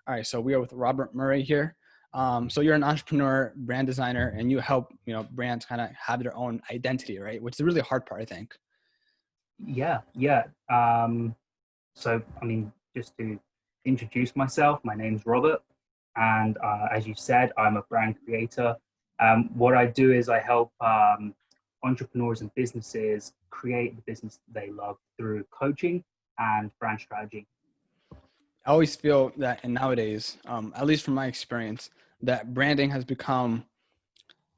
All right, so we are with Robert Murray here. So you're an entrepreneur, brand designer, and you help brands kind of have their own identity, right? Which is the really hard part, I think. Yeah. So, I mean, just to introduce myself, my name's Robert. And as you said, I'm a brand creator. What I do is I help entrepreneurs and businesses create the business they love through coaching and brand strategy. I always feel that, and nowadays, at least from my experience, that branding has become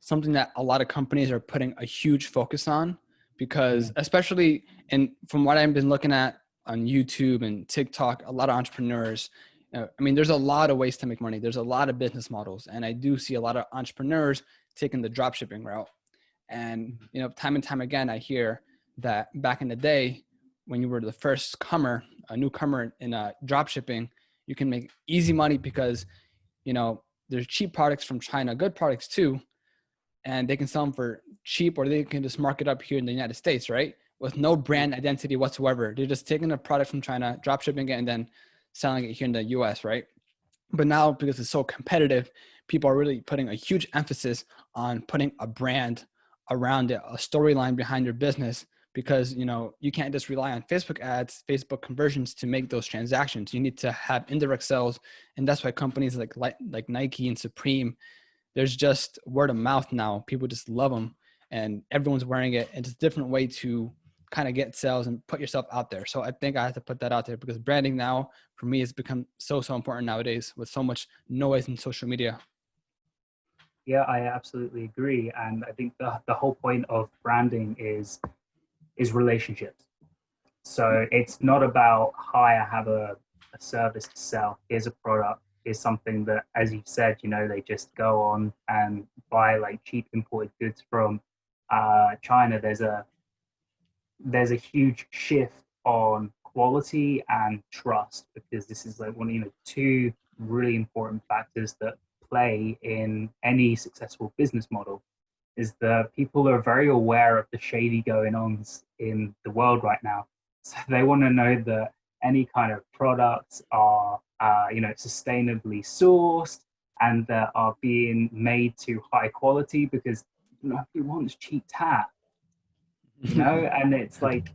something that a lot of companies are putting a huge focus on, because Mm. especially, and from what I've been looking at on YouTube and TikTok, a lot of entrepreneurs, I mean, there's a lot of ways to make money. There's a lot of business models, and I do see a lot of entrepreneurs taking the drop shipping route. And, time and time again, I hear that back in the day, when you were the first comer, a newcomer in drop shipping, you can make easy money because, there's cheap products from China, good products too, and they can sell them for cheap, or they can just mark it up here in the United States, right? With no brand identity whatsoever. They're just taking a product from China, drop shipping it, and then selling it here in the US, right? But now, because it's so competitive, people are really putting a huge emphasis on putting a brand around it, a storyline behind your business, because you can't just rely on Facebook ads, Facebook conversions to make those transactions. You need to have indirect sales, and that's why companies like Nike and Supreme, there's just word of mouth now. People just love them, and everyone's wearing it. And it's a different way to kind of get sales and put yourself out there. So I think I have to put that out there, because branding now for me has become so important nowadays with so much noise in social media. Yeah, I absolutely agree. And I think the whole point of branding is relationships. So it's not about, hi, I have a service to sell. Here's a product. Here's something that, as you said, they just go on and buy like cheap imported goods from China. There's a huge shift on quality and trust, because this is like two really important factors that play in any successful business model. Is that people are very aware of the shady going ons in the world right now. So they want to know that any kind of products are, sustainably sourced and that are being made to high quality, because nobody wants cheap tat, and it's like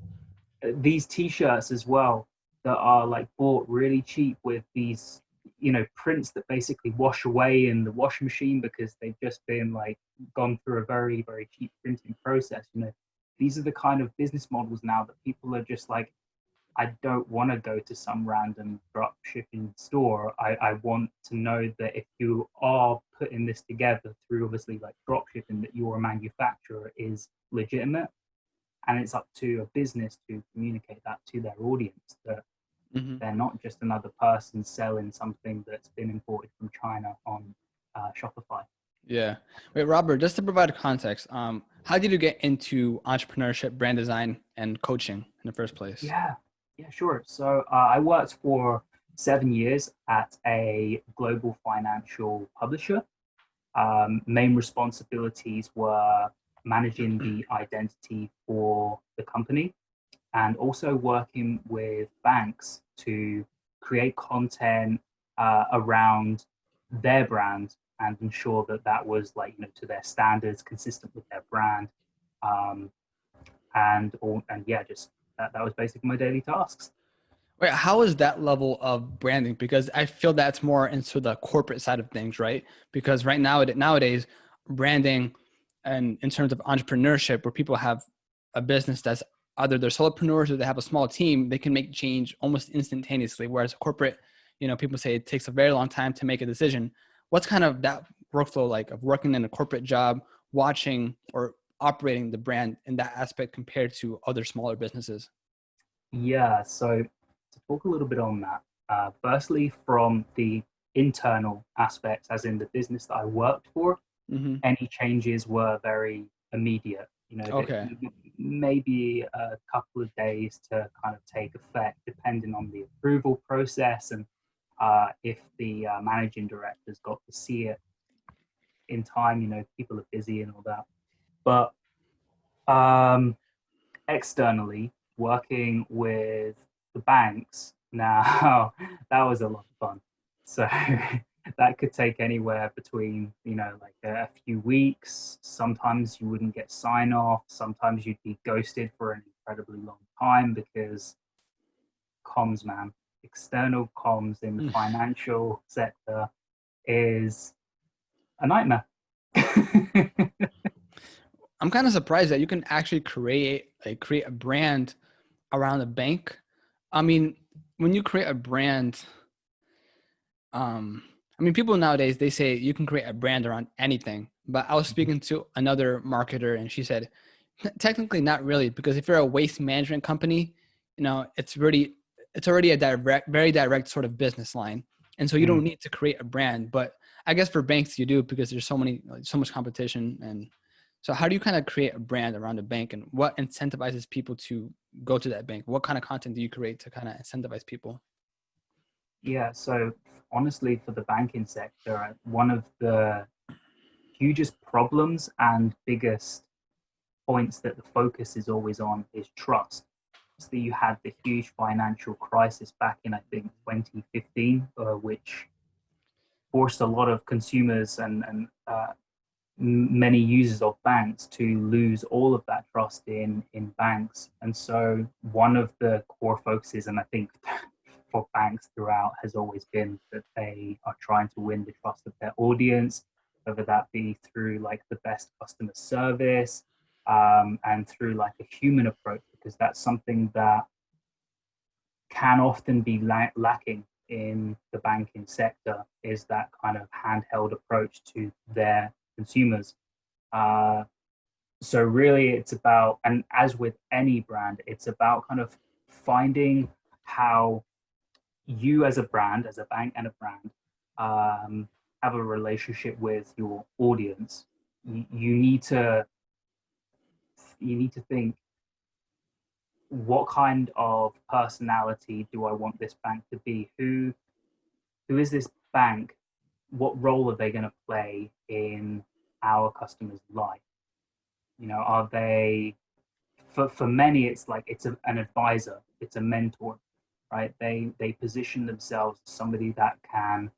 these t-shirts as well that are like bought really cheap with these prints that basically wash away in the washing machine because they've just been like gone through a very very cheap printing process. These are the kind of business models now that people are just like, I don't want to go to some random drop shipping store. I want to know that if you are putting this together through obviously like drop shipping, that your manufacturer is legitimate. And it's up to a business to communicate that to their audience, that Mhm. they're not just another person selling something that's been imported from China on Shopify. Yeah. Wait, Robert, just to provide context, how did you get into entrepreneurship, brand design, and coaching in the first place? Yeah, sure. So I worked for 7 years at a global financial publisher. Main responsibilities were managing the identity for the company, and also working with banks to create content around their brand and ensure that that was like to their standards, consistent with their brand, um, and yeah, just that was basically my daily tasks. Wait, how is that level of branding? Because I feel that's more into the corporate side of things, right? Because right now, nowadays, branding and in terms of entrepreneurship, where people have a business that's either they're solopreneurs or they have a small team, they can make change almost instantaneously. Whereas corporate, people say it takes a very long time to make a decision. What's kind of that workflow like of working in a corporate job, watching or operating the brand in that aspect compared to other smaller businesses? Yeah, so to talk a little bit on that, firstly, from the internal aspects, as in the business that I worked for, Hmm. any changes were very immediate. Okay. Maybe a couple of days to kind of take effect, depending on the approval process and if the managing directors got to see it in time. People are busy and all that. But um, externally, working with the banks now, that was a lot of fun. So that could take anywhere between, like a few weeks. Sometimes you wouldn't get sign off. Sometimes you'd be ghosted for an incredibly long time because comms, man, external comms in the Hmm. financial sector is a nightmare. I'm kind of surprised that you can actually create a brand around a bank. I mean, when you create a brand, I mean, people nowadays, they say you can create a brand around anything. But I was speaking to another marketer, and she said, technically not really, because if you're a waste management company, it's already a very direct sort of business line, and so you Mm. don't need to create a brand. But I guess for banks you do, because there's so much competition. And so how do you kind of create a brand around a bank, and what incentivizes people to go to that bank? What kind of content do you create to kind of incentivize people? Yeah, so honestly, for the banking sector, one of the hugest problems and biggest points that the focus is always on is trust. So you had the huge financial crisis back in, I think, 2015, which forced a lot of consumers and many users of banks to lose all of that trust in banks. And so one of the core focuses, and I think for banks throughout, has always been that they are trying to win the trust of their audience, whether that be through like the best customer service, and through like a human approach, because that's something that can often be lacking in the banking sector, is that kind of handheld approach to their consumers. Uh, so really it's about, and as with any brand, it's about kind of finding how you as a brand, as a bank and a brand, um, have a relationship with your audience. You need to think, what kind of personality do I want this bank to be? Who is this bank? What role are they going to play in our customers' life? Are they, for many, it's like an advisor, it's a mentor, right? They position themselves as somebody that can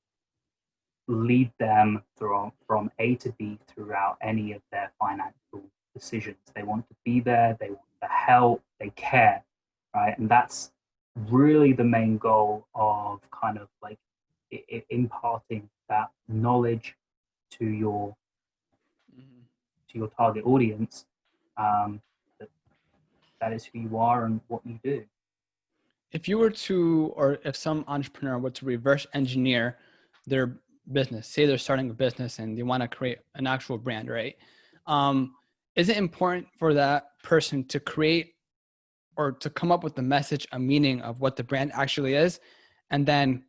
lead them from A to B throughout any of their financial decisions. They want to be there, they want to help, they care, right? And that's really the main goal of kind of like imparting that knowledge to your Mhm. target audience. Um, that that is who you are and what you do. If you were to, or if some entrepreneur were to reverse engineer their business, say they're starting a business and they want to create an actual brand, right? Um, is it important for that person to create or to come up with the message, a meaning of what the brand actually is, and then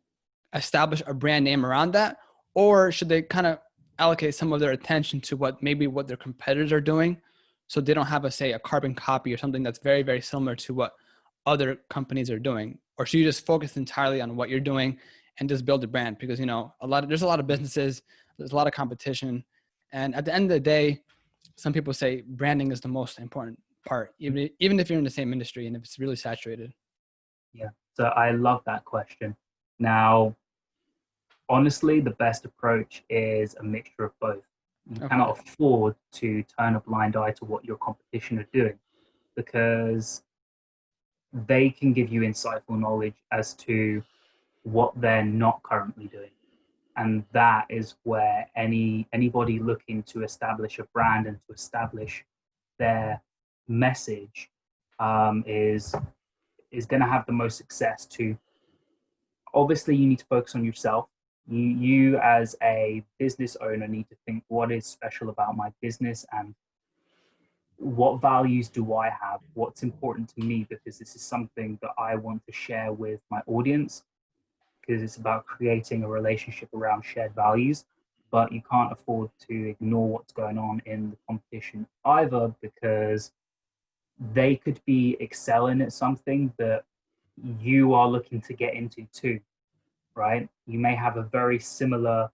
establish a brand name around that? Or should they kind of allocate some of their attention to what their competitors are doing, so they don't have a carbon copy or something that's very, very similar to what other companies are doing? Or should you just focus entirely on what you're doing and just build a brand? Because there's a lot of businesses, there's a lot of competition, and at the end of the day, some people say branding is the most important part, even if you're in the same industry and if it's really saturated. Yeah. So I love that question. Now, honestly, the best approach is a mixture of both. You Okay. cannot afford to turn a blind eye to what your competition are doing, because they can give you insightful knowledge as to what they're not currently doing. And that is where anybody looking to establish a brand and to establish their message, is going to have the most success. To Obviously, you need to focus on yourself. You as a business owner need to think, what is special about my business, and what values do I have, what's important to me, because this is something that I want to share with my audience, because it's about creating a relationship around shared values. But you can't afford to ignore what's going on in the competition either, because they could be excelling at something that you are looking to get into too, right? You may have a very similar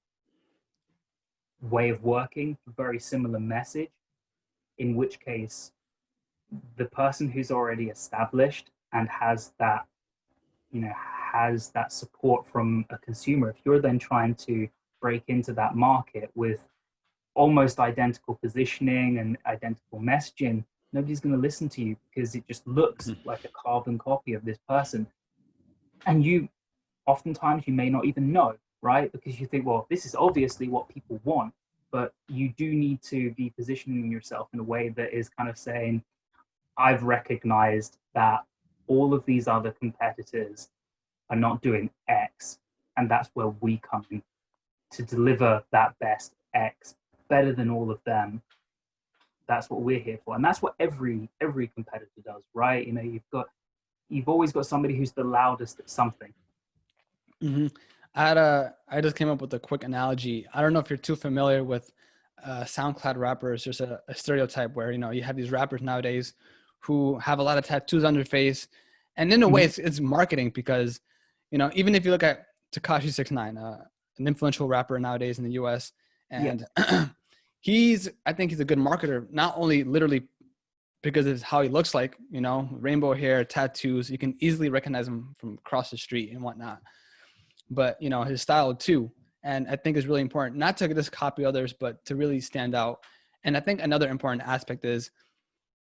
way of working, very similar message, in which case the person who's already established and has that, has that support from a consumer, if you're then trying to break into that market with almost identical positioning and identical messaging, nobody's going to listen to you because it just looks like a carbon copy of this person. And you, oftentimes, you may not even know, right? Because you think, well, this is obviously what people want, but you do need to be positioning yourself in a way that is kind of saying, I've recognized that all of these other competitors are not doing X, and that's where we come in to deliver that best X, better than all of them. That's what we're here for, and that's what every competitor does, right? You know, you've always got somebody who's the loudest at something. Mm-hmm. I just came up with a quick analogy. I don't know if you're too familiar with SoundCloud rappers. There's a stereotype where, you know, you have these rappers nowadays who have a lot of tattoos on their face, and in a way, it's marketing because, you know, even if you look at Tekashi 69, an influential rapper nowadays in the U.S., and I think he's a good marketer, not only literally because of how he looks like, you know, rainbow hair, tattoos, you can easily recognize him from across the street and whatnot. But, you know, his style too. And I think is really important, not to just copy others, but to really stand out. And I think another important aspect is,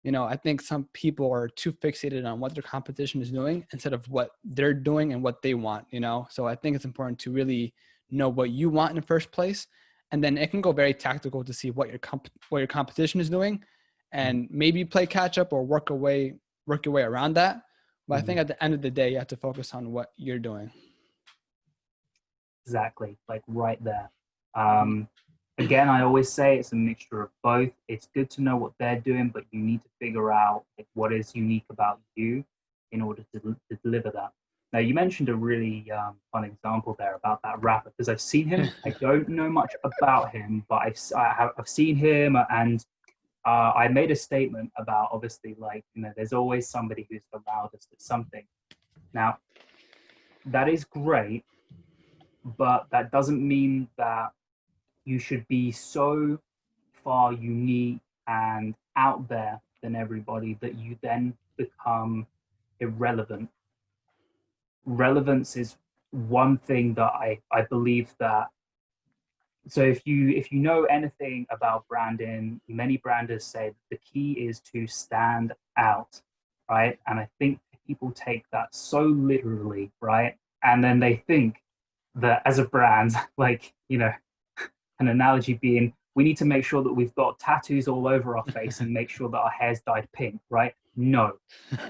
you know, I think some people are too fixated on what their competition is doing instead of what they're doing and what they want, you know? So I think it's important to really know what you want in the first place. And then it can go very tactical to see what your competition is doing and maybe play catch up or work your way around that. But I think at the end of the day, you have to focus on what you're doing. Exactly, like right there. Again, I always say it's a mixture of both. It's good to know what they're doing, but you need to figure out like, what is unique about you in order to deliver that. Now, you mentioned a really fun example there about that rapper, because I've seen him. I don't know much about him, but I've seen him, and I made a statement about, obviously, like, you know, there's always somebody who's the loudest at something. Now, that is great, but that doesn't mean that you should be so far unique and out there than everybody that you then become irrelevant. Relevance is one thing that I believe that, so if you know anything about branding, many branders say that the key is to stand out, right? And I think people take that so literally, right? And then they think that as a brand, like, you know, an analogy being, we need to make sure that we've got tattoos all over our face and make sure that our hair's dyed pink, right? No,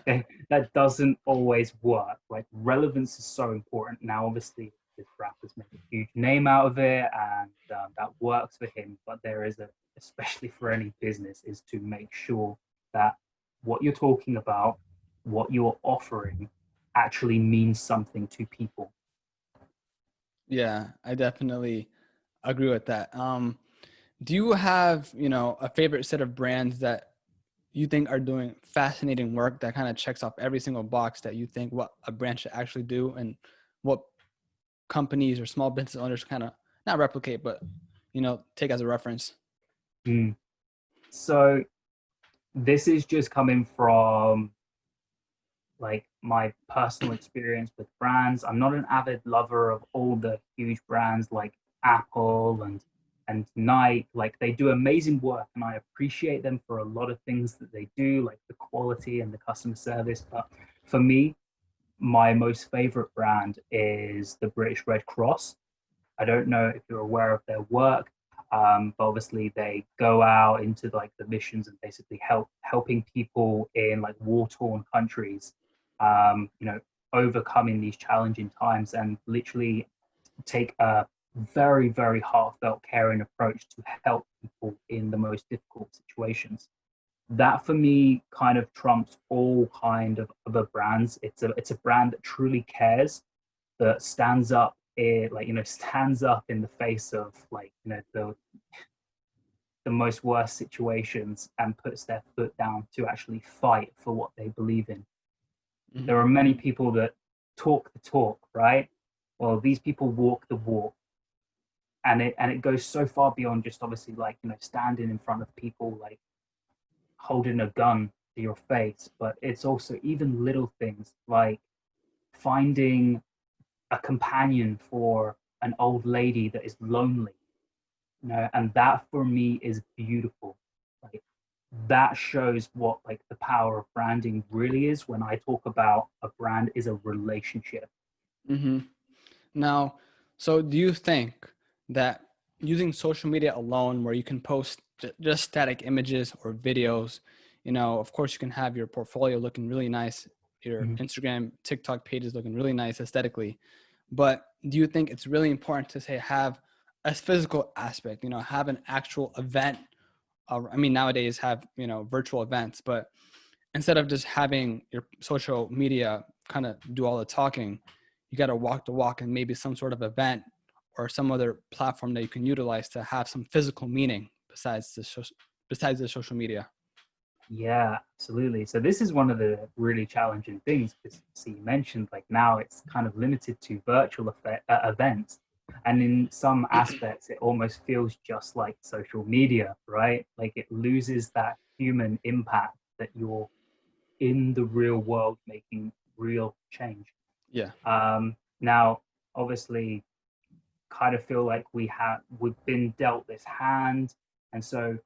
that doesn't always work. Like, relevance is so important. Now, obviously, this rapper's made a huge name out of it, and that works for him. But there is especially for any business, is to make sure that what you're talking about, what you're offering, actually means something to people. Yeah, I definitely agree with that. Do you have, you know, a favorite set of brands that you think are doing fascinating work that kind of checks off every single box that you think what a brand should actually do, and what companies or small business owners kind of not replicate, but, you know, take as a reference? Mm. So this is just coming from like my personal experience with brands. I'm not an avid lover of all the huge brands like Apple and Nike. Like, they do amazing work and I appreciate them for a lot of things that they do, like the quality and the customer service. But for me, my most favorite brand is the British Red Cross. I don't know if you're aware of their work, but obviously they go out into like the missions and basically helping people in like war-torn countries, you know, overcoming these challenging times, and literally take a very, very heartfelt, caring approach to help people in the most difficult situations. That for me kind of trumps all kind of other brands. It's a brand that truly cares, that stands up like, you know, stands up in the face of, like, you know, the most worst situations and puts their foot down to actually fight for what they believe in. There are many people that talk the talk, right? Well, these people walk the walk, and it goes so far beyond just, obviously, like, you know, standing in front of people, like holding a gun to your face, but it's also even little things like finding a companion for an old lady that is lonely, and that for me is beautiful. Like that shows what like the power of branding really is when I talk about a brand is a relationship. Mm-hmm. Now, so do you think that using social media alone, where you can post just static images or videos, of course you can have your portfolio looking really nice, your Mhm. Instagram, TikTok pages looking really nice aesthetically, but do you think it's really important to say have a physical aspect, have an actual event? I mean, nowadays have, virtual events, but instead of just having your social media kind of do all the talking, you got to walk the walk and maybe some sort of event or some other platform that you can utilize to have some physical meaning besides the social media. Yeah, absolutely. So this is one of the really challenging things because so you mentioned like now it's kind of limited to virtual events, and in some aspects it almost feels just like social media, right? Like it loses that human impact that you're in the real world making real change. Yeah. Now, obviously, kind of feel like we've been dealt this hand, and so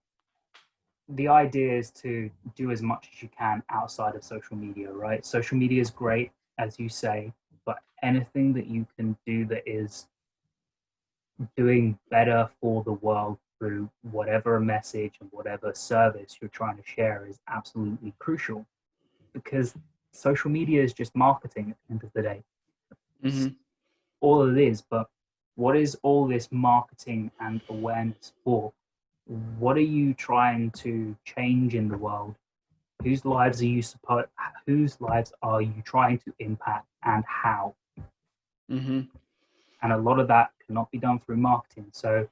the idea is to do as much as you can outside of social media, right? Social media is great, as you say, but anything that you can do that is doing better for the world through whatever message and whatever service you're trying to share is absolutely crucial because social media is just marketing at the end of the day. Mm-hmm. All it is, but what is all this marketing and awareness for? What are you trying to change in the world? Whose lives are you supposed? Whose lives are you trying to impact, and how? Mm-hmm. And a lot of that cannot be done through marketing. So,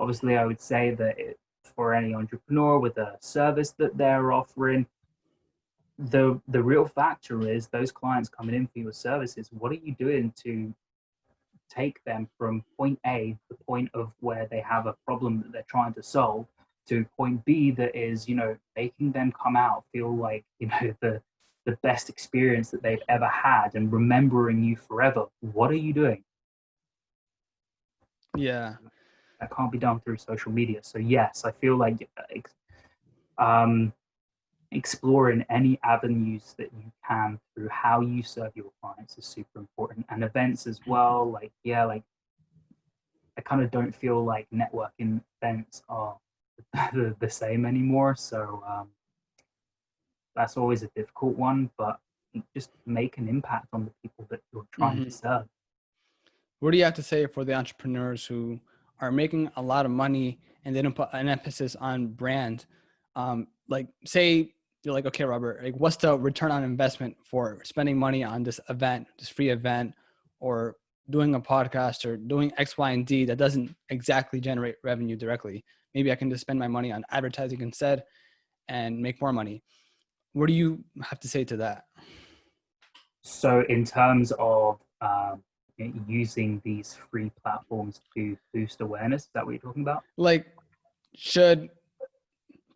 obviously, I would say that for any entrepreneur with a service that they're offering, the real factor is those clients coming in for your services. What are you doing to take them from point A, the point of where they have a problem that they're trying to solve, to point B that is, making them come out feel like, the best experience that they've ever had and remembering you forever. What are you doing? Yeah. That can't be done through social media. So yes, I feel like um, exploring any avenues that you can through how you serve your clients is super important, and events as well. Like yeah, like I kind of don't feel like networking events are the same anymore. So that's always a difficult one, but just make an impact on the people that you're trying to Mm-hmm. serve. What do you have to say for the entrepreneurs who are making a lot of money and they don't put an emphasis on brand? Like say you're like, okay, Robert, like what's the return on investment for spending money on this event, this free event, or doing a podcast or doing X, Y, and Z that doesn't exactly generate revenue directly? Maybe I can just spend my money on advertising instead and make more money. What do you have to say to that? So in terms of using these free platforms to boost awareness, is that what you're talking about? Like, should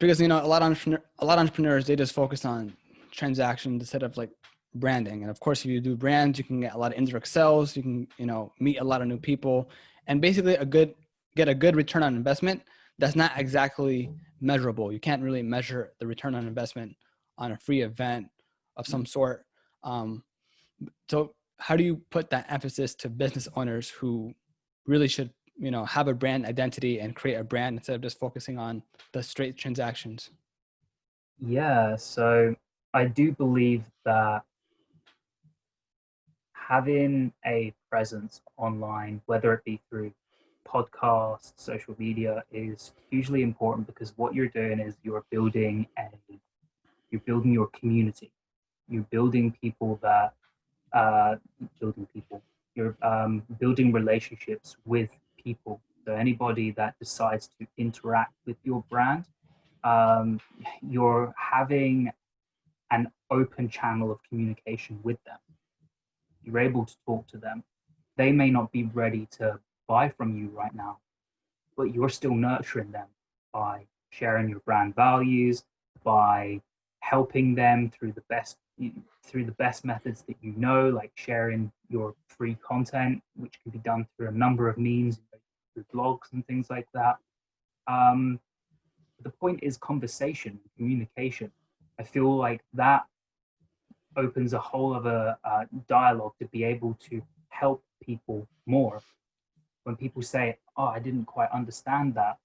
because a lot of entrepreneurs they just focus on transactions instead of like branding. And of course, if you do brands, you can get a lot of indirect sales. You can meet a lot of new people, and basically get a good return on investment. That's not exactly measurable. You can't really measure the return on investment on a free event of some sort. Um, so how do you put that emphasis to business owners who really should have a brand identity and create a brand instead of just focusing on the straight transactions? Yeah, so I do believe that having a presence online, whether it be through podcasts, social media, is hugely important because what you're doing is you're building your community. You're building people that uh, building people. You're building relationships with people. So anybody that decides to interact with your brand, um, you're having an open channel of communication with them. You're able to talk to them. They may not be ready to buy from you right now, but you're still nurturing them by sharing your brand values, by helping them through the best through the best methods that you know, like sharing your free content, which can be done through a number of means, through blogs and things like that. Um, the point is conversation, communication. I feel like that opens a whole other dialogue to be able to help people more. When people say, "Oh, I didn't quite understand that,"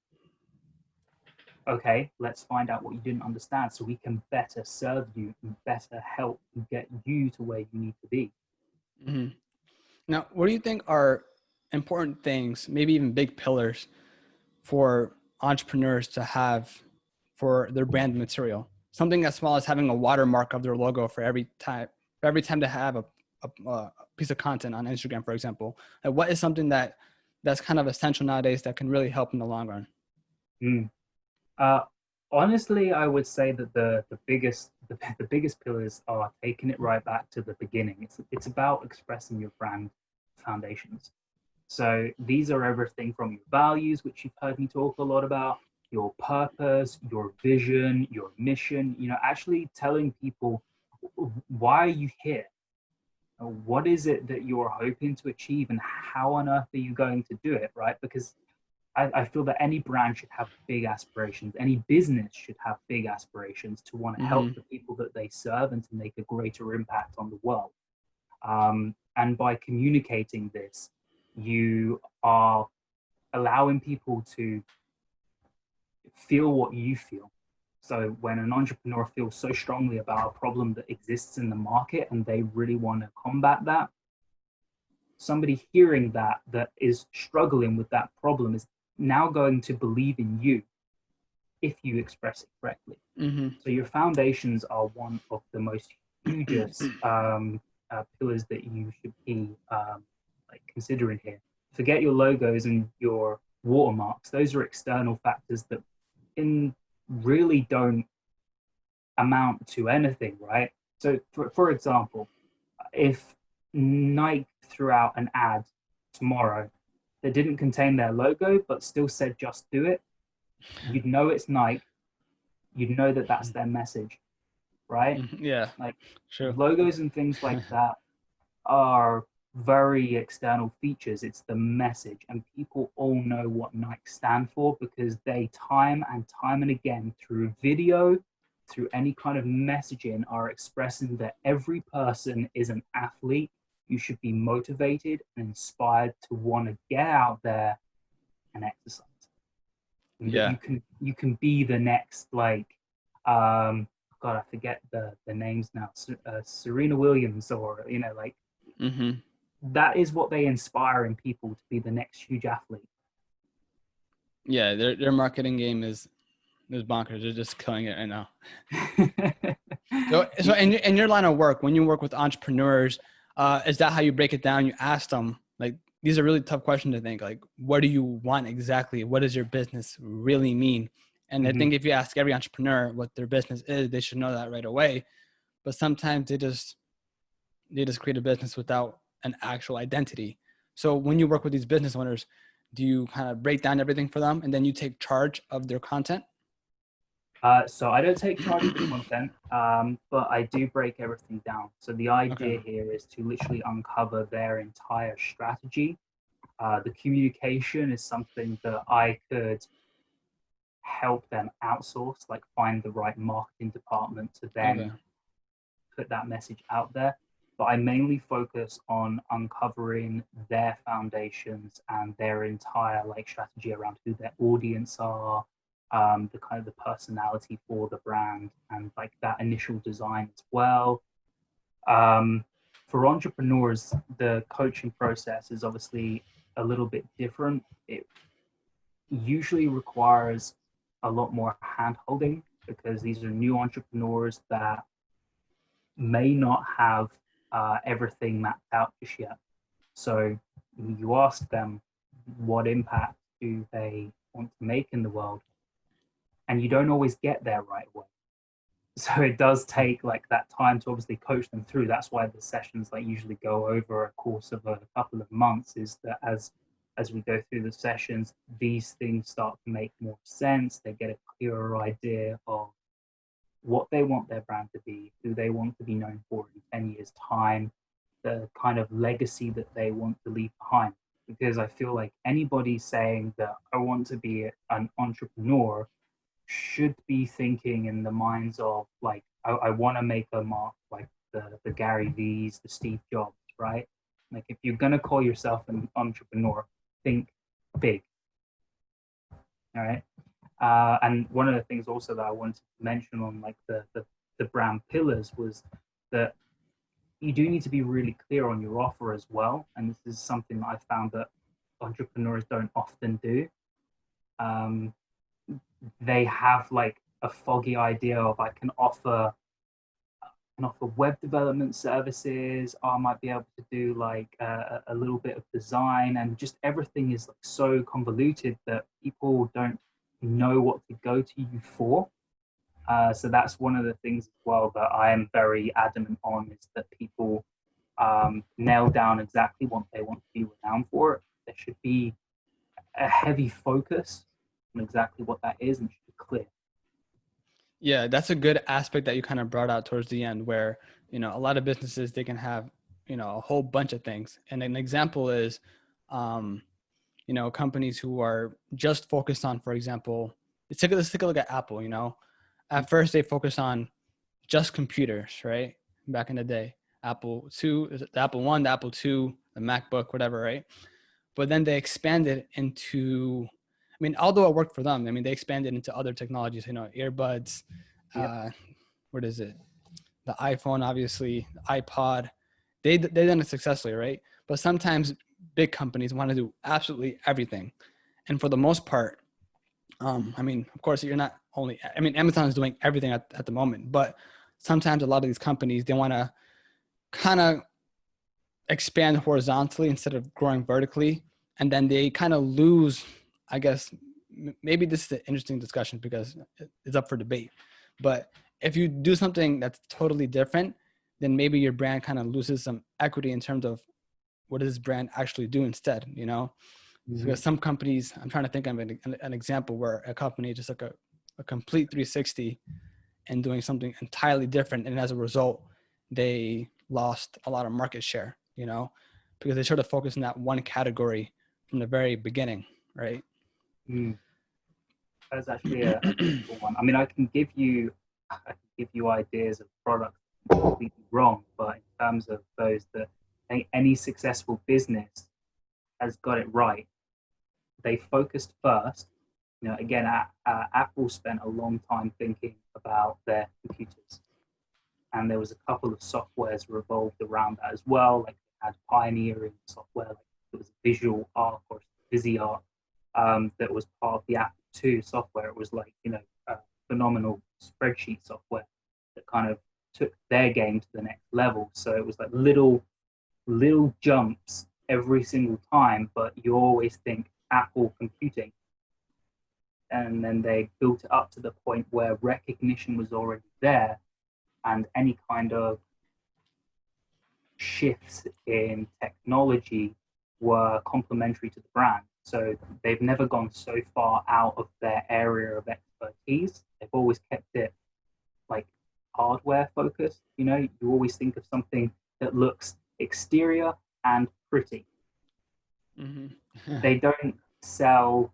okay, let's find out what you didn't understand so we can better serve you and better help and get you to where you need to be. Mm-hmm. Now, what do you think are important things, maybe even big pillars, for entrepreneurs to have for their brand material? Something as small as having a watermark of their logo for every time they have a piece of content on Instagram, for example. Like, what is something that's kind of essential nowadays that can really help in the long run? Mm. Uh, Honestly, I would say that the biggest pillars are taking it right back to the beginning. It's about expressing your brand foundations. So these are everything from your values, which you've heard me talk a lot about, your purpose, your vision, your mission. Actually telling people, why are you here? What is it that you're hoping to achieve, and how on earth are you going to do it, right? Because I feel that any brand should have big aspirations. Any business should have big aspirations to want to Mm-hmm. help the people that they serve and to make a greater impact on the world. And by communicating this, you are allowing people to feel what you feel. So when an entrepreneur feels so strongly about a problem that exists in the market and they really want to combat that, somebody hearing that is struggling with that problem is now going to believe in you if you express it correctly. Mm-hmm. So your foundations are one of the most hugest pillars that you should be like considering here. Forget your logos and your watermarks; those are external factors that in really don't amount to anything, right? So, for example, if Nike threw out an ad tomorrow that didn't contain their logo but still said "Just do it," you'd know it's Nike. You'd know that that's their message, right? Yeah, Like true. logos and things like that are very external features. It's the message, and people all know what Nike stand for because they time and time and again through video, through any kind of messaging, are expressing that every person is an athlete. You should be motivated and inspired to want to get out there and exercise, and that Yeah. you can be the next, like, um God, I forget the names now. Serena Williams, or like, Mm-hmm. that is what they inspire in people, to be the next huge athlete. Yeah, their marketing game is bonkers. They're just killing it right now. So in your line of work, when you work with entrepreneurs, is that how you break it down? You ask them, like, these are really tough questions to think. Like, what do you want exactly? What does your business really mean? And I Mhm. think if you ask every entrepreneur what their business is, they should know that right away. But sometimes they just create a business without an actual identity. So when you work with these business owners, do you kind of break down everything for them and then you take charge of their content? So I don't take charge of the content, but I do break everything down. So the Okay. idea here is to literally uncover their entire strategy. The communication is something that I could help them outsource, like find the right marketing department to Okay. then put that message out there. But I mainly focus on uncovering their foundations and their entire like strategy around who their audience are, the kind of the personality for the brand, and like that initial design as well. Um, for entrepreneurs, the coaching process is obviously a little bit different. It usually requires a lot more hand holding because these are new entrepreneurs that may not have everything mapped out just yet. So you ask them, what impact do they want to make in the world? And you don't always get there right away. So it does take like that time to obviously coach them through. That's why the sessions like usually go over a course of a couple of months, is that as we go through the sessions, these things start to make more sense. They get a clearer idea of what they want their brand to be, who they want to be known for in 10 years' time, the kind of legacy that they want to leave behind. Because I feel like anybody saying that I want to be an entrepreneur should be thinking in the minds of like, I want to make a mark like the Gary V's, the Steve Jobs, right? Like if you're going to call yourself an entrepreneur, think big, all right? And one of the things also that I wanted to mention on like the brand pillars was that you do need to be really clear on your offer as well. And this is something that I found that entrepreneurs don't often do. They have like a foggy idea of I can offer web development services. Or I might be able to do like a little bit of design, and just everything is like so convoluted that people don't know what to go to you for. So that's one of the things as well that I am very adamant on, is that people nail down exactly what they want to be renowned for. There should be a heavy focus on exactly what that is, and it should be clear. Yeah, that's a good aspect that you kind of brought out towards the end, where, a lot of businesses, they can have, a whole bunch of things. And an example is, um, companies who are just focused on, for example, let's take a look at Apple. At first they focused on just computers, right? Back in the day, Apple II, the Apple One, the Apple II, the MacBook, whatever, right? But then they expanded into, although it worked for them, they expanded into other technologies, earbuds, Yep. what is it? The iPhone, obviously, the iPod. They done it successfully, right? But sometimes big companies want to do absolutely everything, and for the most part, of course, you're not only. Amazon is doing everything at the moment, but sometimes a lot of these companies, they want to kind of expand horizontally instead of growing vertically, and then they kind of lose. I guess maybe this is an interesting discussion because it's up for debate, but if you do something that's totally different, then maybe your brand kind of loses some equity in terms of what does this brand actually do instead, Mm-hmm. because some companies, I'm trying to think of an example where a company just like a complete 360 and doing something entirely different, and as a result they lost a lot of market share, because they sort of focused in that one category from the very beginning, right? Mm. That's actually a difficult one. I mean, I can give you ideas of products completely wrong, but in terms of those that any successful business has got it right. They focused first. Again, Apple spent a long time thinking about their computers, and there was a couple of softwares revolved around that as well. Like they had pioneering software, like it was Visual Arc or VisiArc, that was part of the Apple II software. It was like phenomenal spreadsheet software that kind of took their game to the next level. So it was like little jumps every single time, but you always think Apple computing. And then they built it up to the point where recognition was already there, and any kind of shifts in technology were complementary to the brand. So they've never gone so far out of their area of expertise. They've always kept it like hardware focused. You always think of something that looks exterior and pretty. Mm-hmm. They don't sell,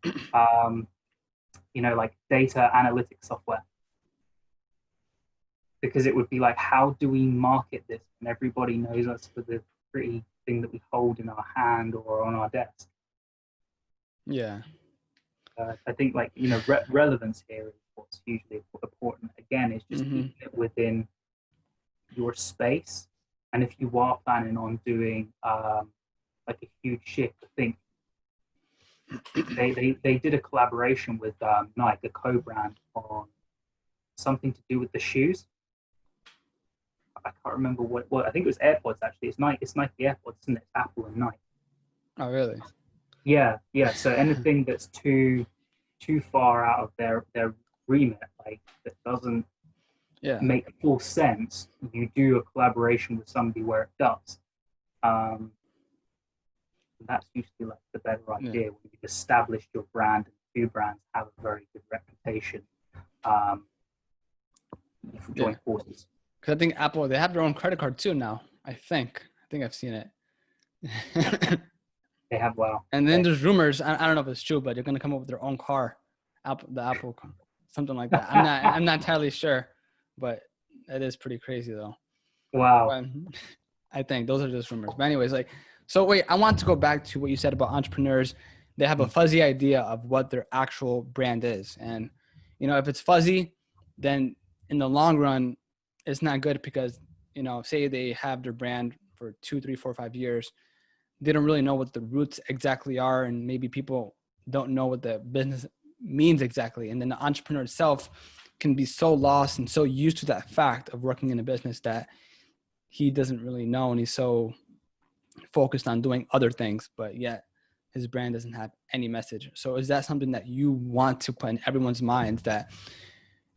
like data analytics software, because it would be like, how do we market this? And everybody knows us for the pretty thing that we hold in our hand or on our desk. Yeah. I think like, relevance here is what's hugely important. Again, is just Mm-hmm. keeping it within your space. And if you are planning on doing like a huge shift, I think they did a collaboration with Nike, a co-brand, on something to do with the shoes. I can't remember what I think it was AirPods actually. It's Nike AirPods, isn't it? It's Apple and Nike. Oh, really? Yeah. So anything that's too far out of their remit, like that doesn't Yeah. make full sense, you do a collaboration with somebody where it does. Um, that's usually like the better Yeah. idea when you've established your brand and two brands have a very good reputation. Um, Yeah. join forces. Because I think Apple, they have their own credit card too now. I think I've seen it. They have, well, And then okay. there's rumors. I don't know if it's true, but they're gonna come up with their own car, the Apple, something like that. I'm not entirely sure, but it is pretty crazy though. Wow. But I think those are just rumors. But anyways, like, so wait, I want to go back to what you said about entrepreneurs. They have a fuzzy idea of what their actual brand is, and if it's fuzzy, then in the long run, it's not good because say they have their brand for 2, 3, 4, 5 years. They don't really know what the roots exactly are, and maybe people don't know what the business means exactly. And then the entrepreneur itself can be so lost and so used to that fact of working in a business that he doesn't really know, and he's so focused on doing other things, but yet his brand doesn't have any message. So is that something that you want to put in everyone's minds, that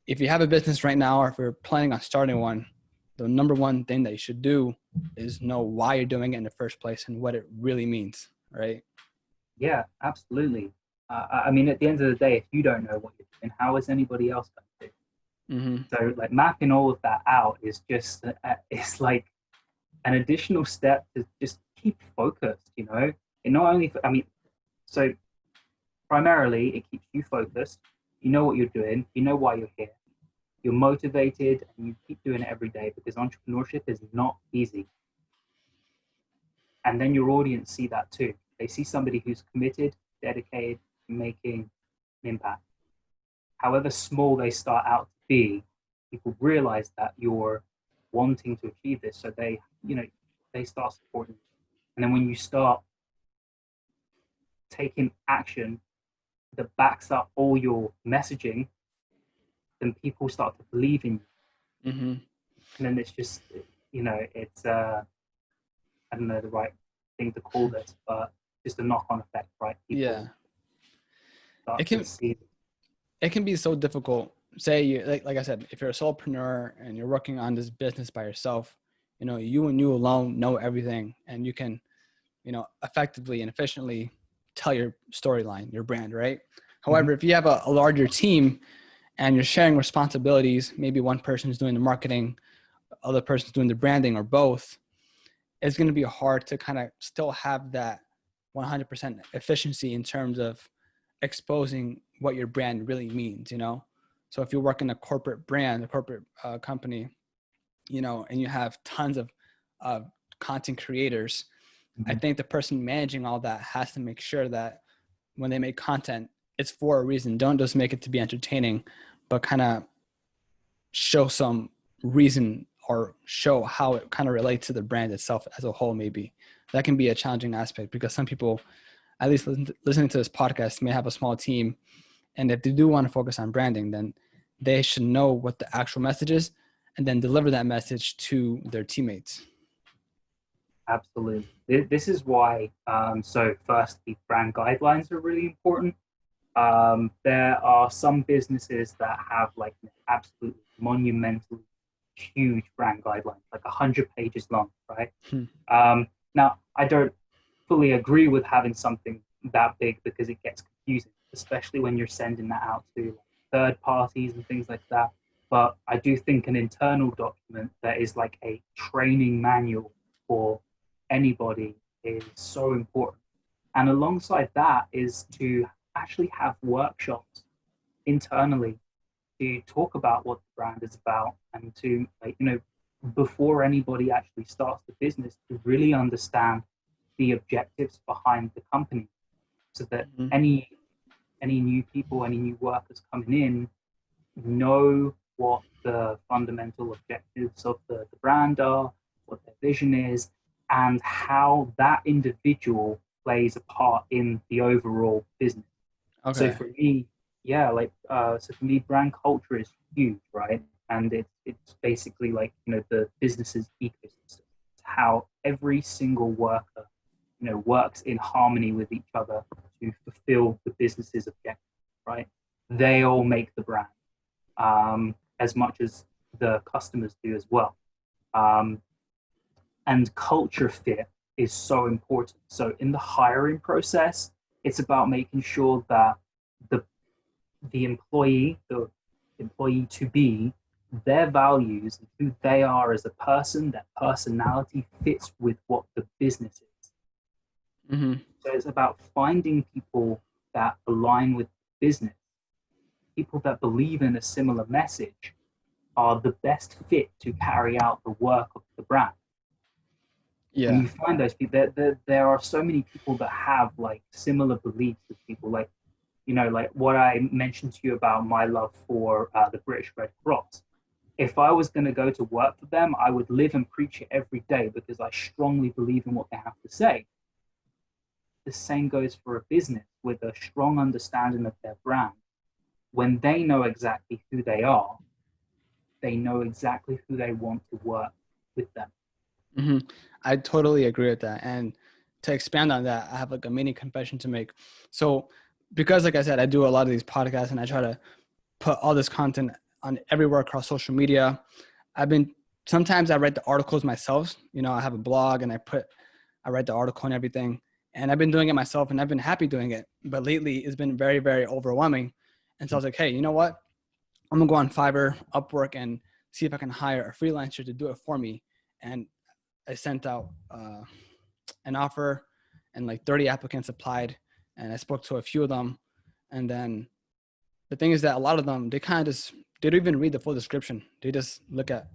if you have a business right now, or if you're planning on starting one, the number one thing that you should do is know why you're doing it in the first place and what it really means, right? Yeah, absolutely. I mean, at the end of the day, if you don't know what you're doing, how is anybody else going to? Mm-hmm. So, like, mapping all of that out is just, it's like an additional step to just keep focused, It not only, I mean, so primarily it keeps you focused. You know what you're doing, you know why you're here, you're motivated, and you keep doing it every day, because entrepreneurship is not easy. And then your audience see that too. They see somebody who's committed, dedicated to making an impact. However small they start out to be, people realize that you're wanting to achieve this. So they start supporting you. And then when you start taking action that backs up all your messaging, then people start to believe in you. Mm-hmm. And then it's just, it's, I don't know the right thing to call this, but just a knock-on effect, right? People Yeah. start It can to see. it can be so difficult. Say you like I said, if you're a solopreneur and you're working on this business by yourself, you and you alone know everything, and you can, effectively and efficiently tell your storyline, your brand, right? Mhm. However, if you have a larger team and you're sharing responsibilities, maybe one person is doing the marketing, other person's doing the branding, or both, it's going to be hard to kind of still have that 100% efficiency in terms of exposing what your brand really means, So if you work in a corporate brand, a corporate company, and you have tons of content creators, I Mhm. think the person managing all that has to make sure that when they make content, it's for a reason. Don't just make it to be entertaining, but kind of show some reason or show how it kind of relates to the brand itself as a whole. Maybe that can be a challenging aspect, because some people, at least listening to this podcast, may have a small team. And if they do want to focus on branding, then they should know what the actual message is and then deliver that message to their teammates. Absolutely. This is why, so firstly, brand guidelines are really important. There are some businesses that have like absolutely monumental, huge brand guidelines, like 100 pages long, right? Hmm. Now, I don't fully agree with having something that big, because it gets confusing, especially when you're sending that out to third parties and things like that. But I do think an internal document that is like a training manual for anybody is so important. And alongside that is to actually have workshops internally to talk about what the brand is about, and to, before anybody actually starts the business, to really understand the objectives behind the company, so that Mm-hmm. any new people, any new workers coming in, know what the fundamental objectives of the brand are, what their vision is, and how that individual plays a part in the overall business. So Okay. for me, yeah, so for me, brand culture is huge, right? And it's basically like, the business's ecosystem. It's how every single worker, works in harmony with each other to fulfill the business's objectives, right? They all make the brand, as much as the customers do as well. Um, and culture fit is so important. So in the hiring process, it's about making sure that the the employee to be, their values, who they are as a person, their personality fits with what the business is. Mm-hmm. So it's about finding people that align with business, people that believe in a similar message are the best fit to carry out the work of the brand. When Yeah. you find those people, there are so many people that have like similar beliefs with people, like, you know, like what I mentioned to you about my love for the British Red Cross. If I was going to go to work for them, I would live and preach it every day because I strongly believe in what they have to say. The same goes for a business with a strong understanding of their brand. When they know exactly who they know exactly who they want to work with them. Mm-hmm. I totally agree with that. And to expand on that, I have like a mini confession to make. So, because like I said, I do a lot of these podcasts and I try to put all this content on everywhere across social media. I've been sometimes I write the articles myself. You know, I have a blog and I write the article and everything. And I've been doing it myself and I've been happy doing it. But lately it's been very, very overwhelming. And so I was like, hey, you know what? I'm gonna go on Fiverr, Upwork, and see if I can hire a freelancer to do it for me. And I sent out an offer, and like 30 applicants applied, and I spoke to a few of them. And then the thing is that a lot of them, they kind of just, they don't even read the full description. They just look at,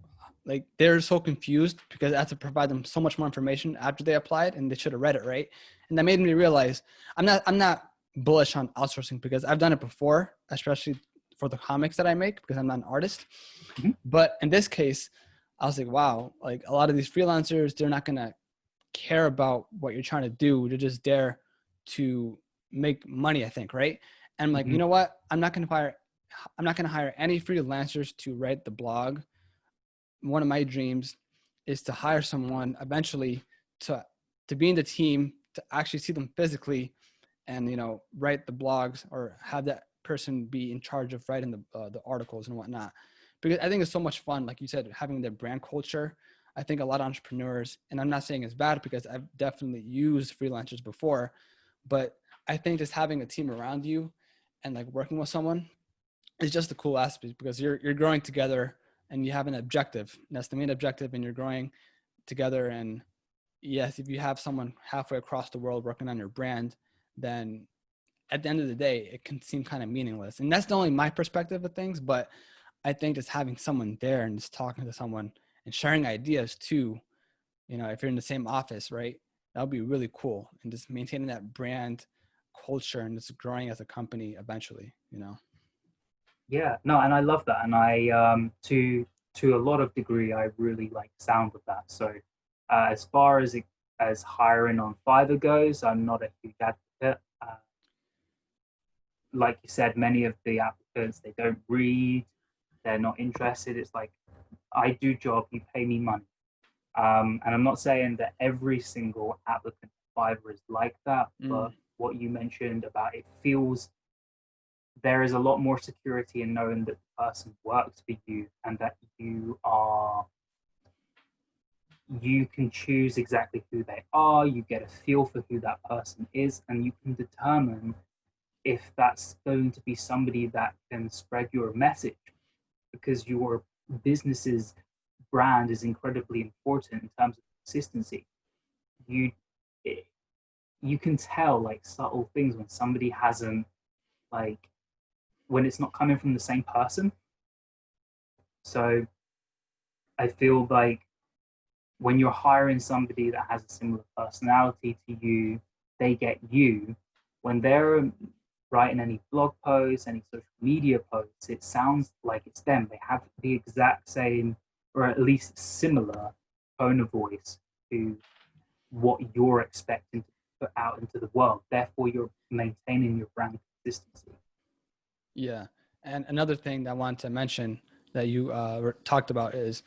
like, they're so confused because I had to provide them so much more information after they applied, and they should have read it, right? And that made me realize I'm not bullish on outsourcing because I've done it before, especially for the comics that I make because I'm not an artist. Mm-hmm. But in this case, I was like, wow, like a lot of these freelancers, they're not gonna care about what you're trying to do. They're just there to make money, I think, right? And I'm like, Mm-hmm. you know what? I'm not gonna hire any freelancers to write the blog. One of my dreams is to hire someone eventually to be in the team, to actually see them physically, and write the blogs or have that person be in charge of writing the articles and whatnot. Because I think it's so much fun, like you said, having the brand culture. I think a lot of entrepreneurs, and I'm not saying it's bad because I've definitely used freelancers before, but I think just having a team around you and like working with someone is just a cool aspect because you're growing together and you have an objective. And that's the main objective, and you're growing together. And yes, if you have someone halfway across the world working on your brand, then at the end of the day, it can seem kind of meaningless. And that's not only my perspective of things, but I think just having someone there and just talking to someone and sharing ideas too, if you're in the same office, right? That would be really cool. And just maintaining that brand culture and just growing as a company eventually. Yeah, no, and I love that, and I to a lot of degree, I really like the sound of that. So, as far as as hiring on Fiverr goes, I'm not a huge advocate. Like you said, many of the applicants they don't read, they're not interested. It's like I do job, you pay me money, and I'm not saying that every single applicant Fiverr is like that, but what you mentioned about it feels there is a lot more security in knowing that the person works for you and that you can choose exactly who they are, you get a feel for who that person is, and you can determine if that's going to be somebody that can spread your message because your business's brand is incredibly important in terms of consistency. You you can tell like subtle things when somebody hasn't like when it's not coming from the same person. So I feel like when you're hiring somebody that has a similar personality to you, they get you. When they're writing any blog posts, any social media posts, it sounds like it's them. They have the exact same, or at least similar, tone of voice to what you're expecting to put out into the world. Therefore, you're maintaining your brand consistency. Yeah. And another thing that I wanted to mention that you talked about is,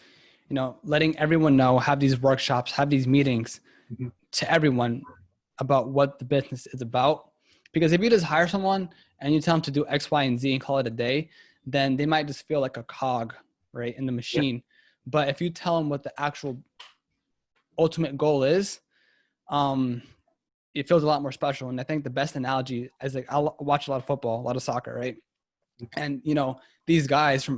letting everyone know, have these workshops, have these meetings Mm-hmm. to everyone about what the business is about. Because if you just hire someone and you tell them to do X, Y, and Z and call it a day, then they might just feel like a cog, right, in the machine. Yep. But if you tell them what the actual ultimate goal is, it feels a lot more special. And I think the best analogy is like, I'll watch a lot of football, a lot of soccer, right? And, these guys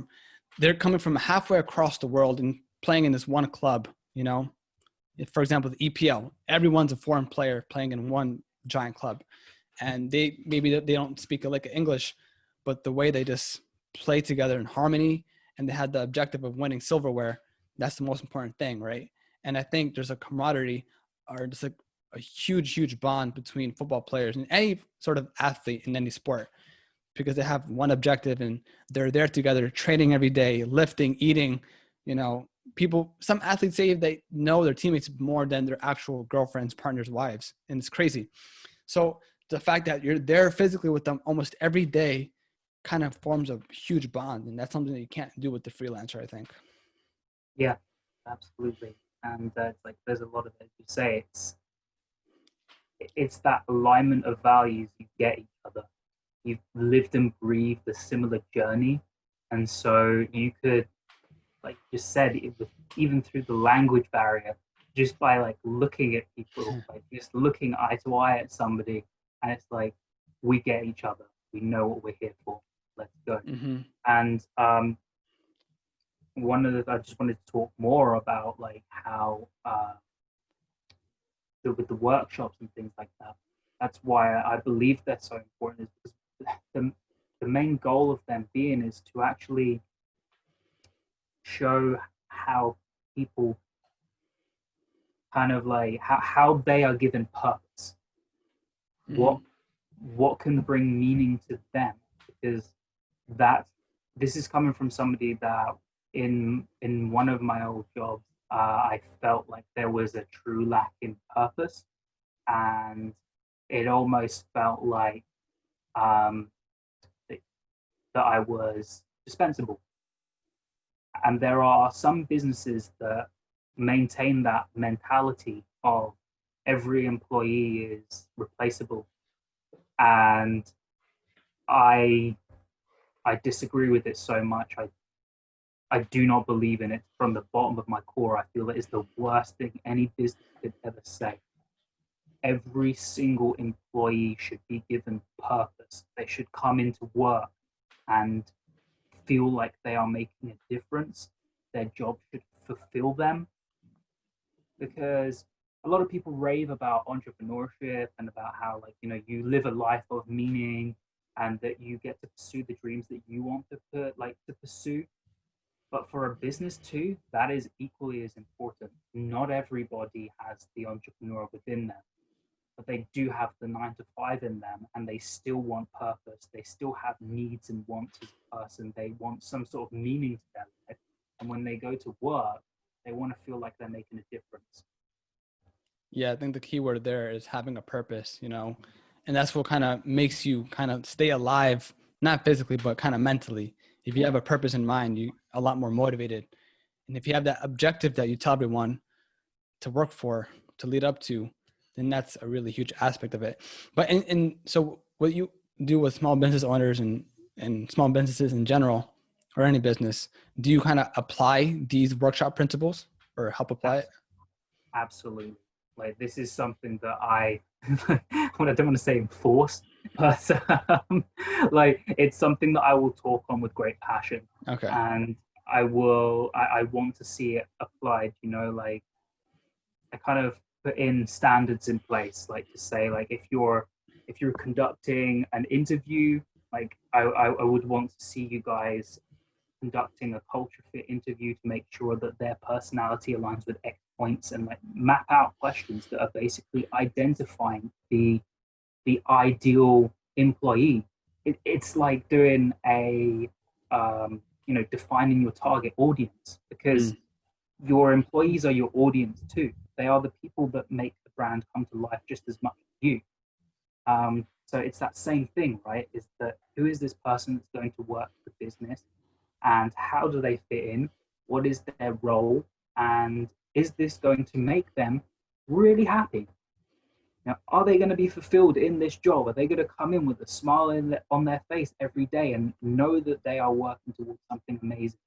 they're coming from halfway across the world and playing in this one club, you know. For example, the EPL, everyone's a foreign player playing in one giant club, and they don't speak a lick of English, but the way they just play together in harmony, and they had the objective of winning silverware. That's the most important thing, right? And I think there's a camaraderie, or just a huge bond between football players and any sort of athlete in any sport, because they have one objective and they're there together, training every day, lifting, eating. You know, some athletes say they know their teammates more than their actual girlfriends, partners, wives, and it's crazy. So the fact that you're there physically with them almost every day kind of forms a huge bond, and that's something that you can't do with the freelancer, I think. Yeah, absolutely. And it's like there's a lot of, as you say, it's that alignment of values. You get each other. You've lived and breathed a similar journey, and so you could, like you just said, even through the language barrier, just by like looking at people, like just looking eye to eye at somebody, and it's like we get each other. We know what we're here for. Let's go. Mm-hmm. And I just wanted to talk more about like how with the workshops and things like that. That's why I believe they're so important, is because the main goal of them being is to actually show how people kind of like how they are given purpose. Mm-hmm. What can bring meaning to them, because that this is coming from somebody that in one of my old jobs, I felt like there was a true lack in purpose, and it almost felt like um, that I was dispensable. And there are some businesses that maintain that mentality of every employee is replaceable, and I I disagree with it so much. I do not believe in it from the bottom of my core. I feel it is the worst thing any business could ever say. Every single employee should be given purpose. They should come into work and feel like they are making a difference. Their job should fulfill them, because a lot of people rave about entrepreneurship and about how, like, you live a life of meaning and that you get to pursue the dreams that you want to pursue. But for a business too, that is equally as important. Not everybody has the entrepreneur within them, but they do have the 9 to 5 in them, and they still want purpose. They still have needs and wants as a person. They want some sort of meaning to their life. And when they go to work, they want to feel like they're making a difference. Yeah, I think the key word there is having a purpose, you know, and that's what kind of makes you kind of stay alive, not physically, but kind of mentally. If you have a purpose in mind, you a lot more motivated. And if you have that objective that you tell everyone to work for, to lead up to, then that's a really huge aspect of it. But so what you do with small business owners and small businesses in general, or any business, do you kind of apply these workshop principles or help apply it? Absolutely. Like, this is something that I well, I don't want to say enforce, but like, it's something that I will talk on with great passion. Okay. And I want to see it applied, like I kind of put in standards in place, like to say, like, if you're conducting an interview, like I would want to see you guys conducting a culture fit interview to make sure that their personality aligns with X points, and like map out questions that are basically identifying the ideal employee. It's like doing defining your target audience, because Mm. your employees are your audience too. They are the people that make the brand come to life just as much as you. So it's that same thing, right? Is that who is this person that's going to work for the business, and how do they fit in? What is their role? And is this going to make them really happy? Now, are they going to be fulfilled in this job? Are they going to come in with a smile on their face every day and know that they are working towards something amazing?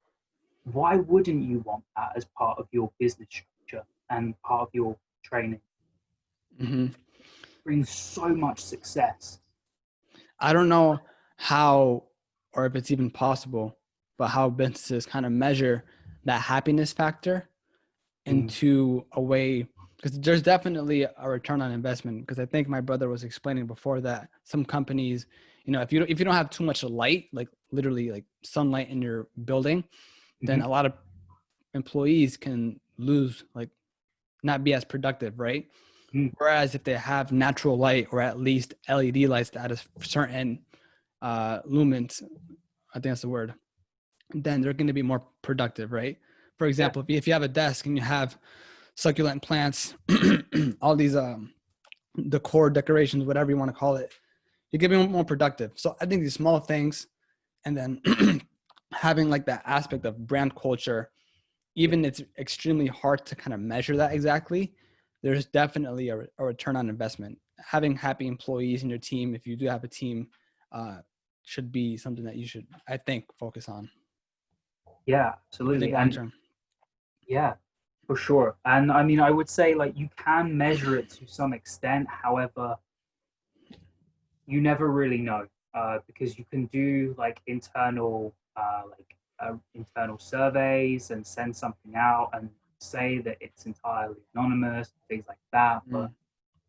Why wouldn't you want that as part of your business structure and part of your training? Mm-hmm. It brings so much success. I don't know how or if it's even possible, but how businesses kind of measure that happiness factor Mm. into a way, because there's definitely a return on investment. Because I think my brother was explaining before that some companies, if you don't have too much light, like literally like sunlight in your building, then Mhm. a lot of employees can lose, like not be as productive, right? Mm. Whereas if they have natural light or at least LED lights at a certain lumens, I think that's the word, then they're going to be more productive, right? For Yeah. example, if you have a desk and you have succulent plants, all these decor decorations, whatever you want to call it, you're going to be more productive. So I think these small things, and then having like that aspect of brand culture, Yeah. even it's extremely hard to kind of measure that exactly, there's definitely a return on investment. Having happy employees in your team, if you do have a team, should be something that you should, I think, focus on Yeah, if you think absolutely. long And term. yeah, for sure. And I mean, I would say like you can measure it to some extent. However, you never really know because you can do like internal surveys and send something out and say that it's entirely anonymous, things like that. But Mm,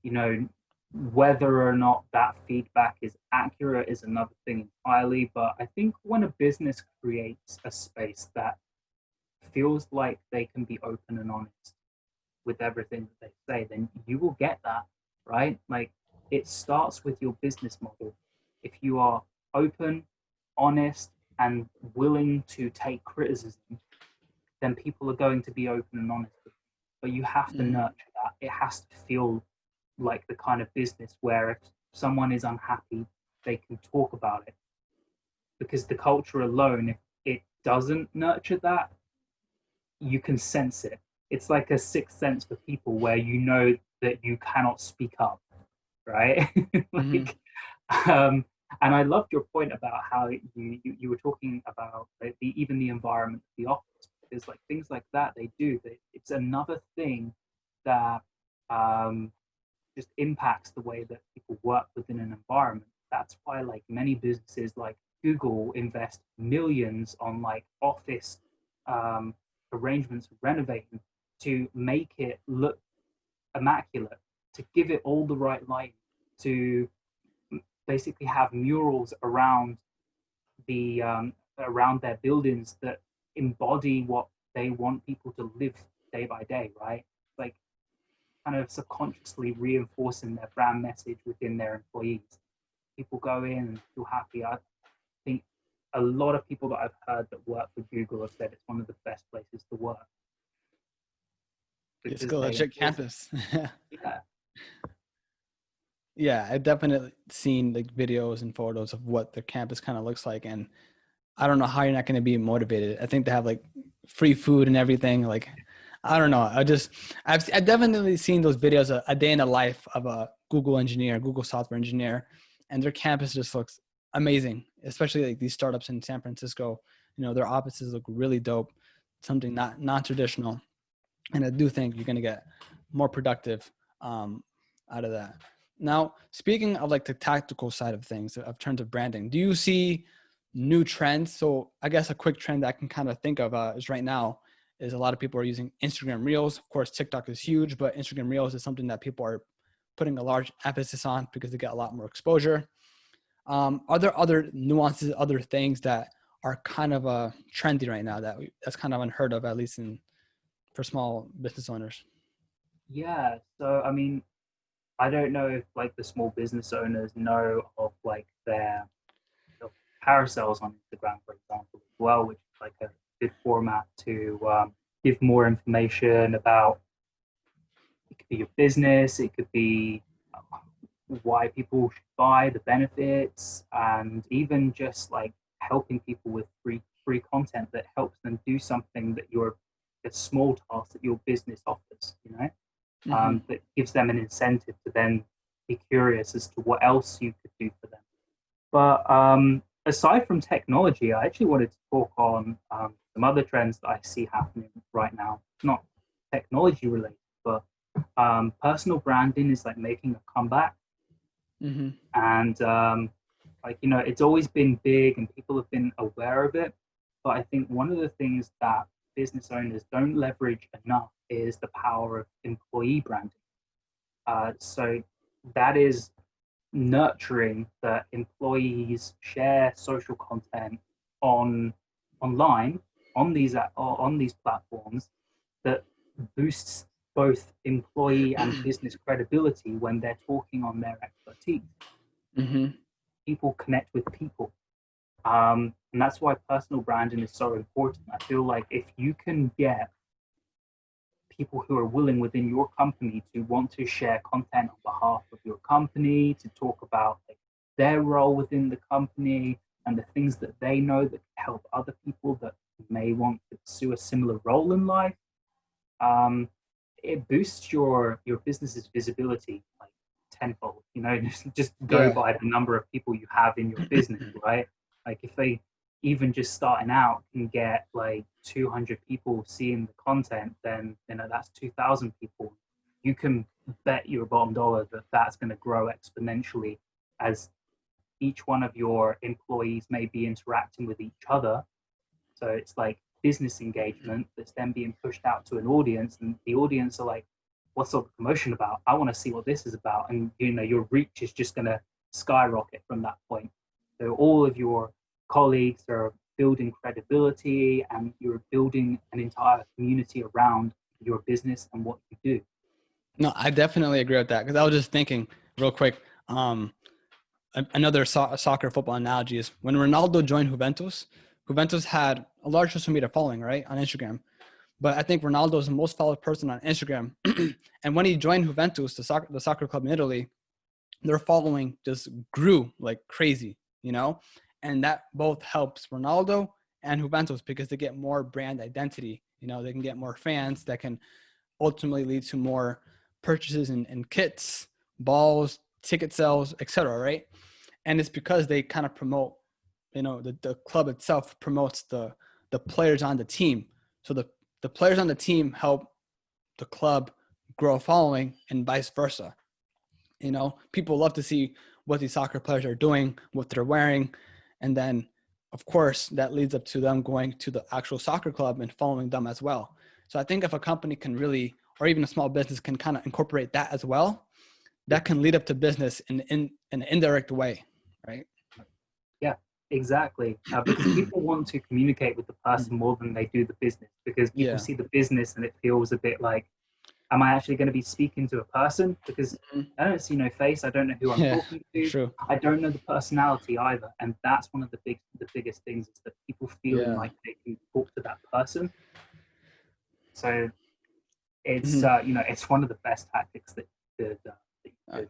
you know, whether or not that feedback is accurate is another thing entirely. But I think when a business creates a space that feels like they can be open and honest with everything that they say, then you will get that, right? Like it starts with your business model. If you are open, honest, and willing to take criticism, then people are going to be open and honest with you. But you have to mm, nurture that. It has to feel like the kind of business where if someone is unhappy, they can talk about it. Because the culture alone, if it doesn't nurture that, you can sense it. It's like a sixth sense for people where you know that you cannot speak up, right? mm-hmm. like, um, and I loved your point about how you were talking about like even the environment of the office, because like things like that it's another thing that um, just impacts the way that people work within an environment. That's why like many businesses like Google invest millions on like office um, arrangements, renovating to make it look immaculate, to give it all the right light, to basically have murals around their buildings that embody what they want people to live day by day, right? Like kind of subconsciously reinforcing their brand message within their employees. People go in and feel happy. I think a lot of people that I've heard that work for Google have said it's one of the best places to work It's because still a they legit enforce. campus. Yeah. Yeah, I've definitely seen like videos and photos of what the campus kind of looks like, and I don't know how you're not going to be motivated. I think they have like free food and everything. Like, I don't know. I've definitely seen those videos, a day in the life of a Google engineer, Google software engineer, and their campus just looks amazing. Especially like these startups in San Francisco. Their offices look really dope. Something not non-traditional, and I do think you're going to get more productive out of that. Now, speaking of like the tactical side of things, of terms of branding, do you see new trends? So I guess a quick trend that I can kind of think of is right now is a lot of people are using Instagram Reels. Of course, TikTok is huge, but Instagram Reels is something that people are putting a large emphasis on because they get a lot more exposure. Are there other nuances, other things that are kind of trendy right now that's kind of unheard of, at least for small business owners? Yeah. So I mean, I don't know if like the small business owners know of like their of carousels on Instagram, for example, as well, which is like a good format to give more information about. It could be your business, it could be why people should buy, the benefits, and even just like helping people with free content that helps them do something that your a small task that your business offers, Mm-hmm. that gives them an incentive to then be curious as to what else you could do for them. But aside from technology, I actually wanted to talk on some other trends that I see happening right now. Not technology related, but personal branding is like making a comeback, Mm-hmm. and like it's always been big, and people have been aware of it. But I think one of the things that business owners don't leverage enough is the power of employee branding. So that is nurturing that employees share social content on online on these platforms that boosts both employee and business credibility when they're talking on their expertise. Mm-hmm. People connect with people. And that's why personal branding is so important. I feel like if you can get people who are willing within your company to want to share content on behalf of your company, to talk about like, their role within the company and the things that they know that help other people that may want to pursue a similar role in life, um, it boosts your business's visibility like tenfold. You know, just go Yeah. by the number of people you have in your business, right? Like if they even just starting out can get like 200 people seeing the content, then you know that's 2,000 people. You can bet your bottom dollar that that's going to grow exponentially as each one of your employees may be interacting with each other. So it's like business engagement that's then being pushed out to an audience, and the audience are like, "What's all the commotion about? I want to see what this is about." And you know, your reach is just going to skyrocket from that point. So all of your colleagues are building credibility, and you're building an entire community around your business and what you do. No, I definitely agree with that because I was just thinking real quick. Another soccer football analogy is when Ronaldo joined Juventus. Juventus had a large social media following, right, on Instagram. But I think Ronaldo is the most followed person on Instagram. And when he joined Juventus, the soccer club in Italy, their following just grew like crazy, you know? And that both helps Ronaldo and Juventus because they get more brand identity. You know, they can get more fans that can ultimately lead to more purchases in kits, balls, ticket sales, etc. Right? And it's because they kind of promote, you know, the club itself promotes the players on the team. So the players on the team help the club grow a following and vice versa. You know, people love to see what these soccer players are doing, what they're wearing, and then of course that leads up to them going to the actual soccer club and following them as well. So I think if a company can really, or even a small business can kind of incorporate that as well, that can lead up to business in an indirect way, right? Yeah, exactly. Because people want to communicate with the person more than they do the business. Because people Yeah. see the business and it feels a bit like, am I actually going to be speaking to a person? Because I don't see no face. I don't know who I'm Yeah, talking to. true. I don't know the personality either. And that's one of the biggest things is that people feeling Yeah. like they can talk to that person. So it's Mhm. you know it's one of the best tactics that you could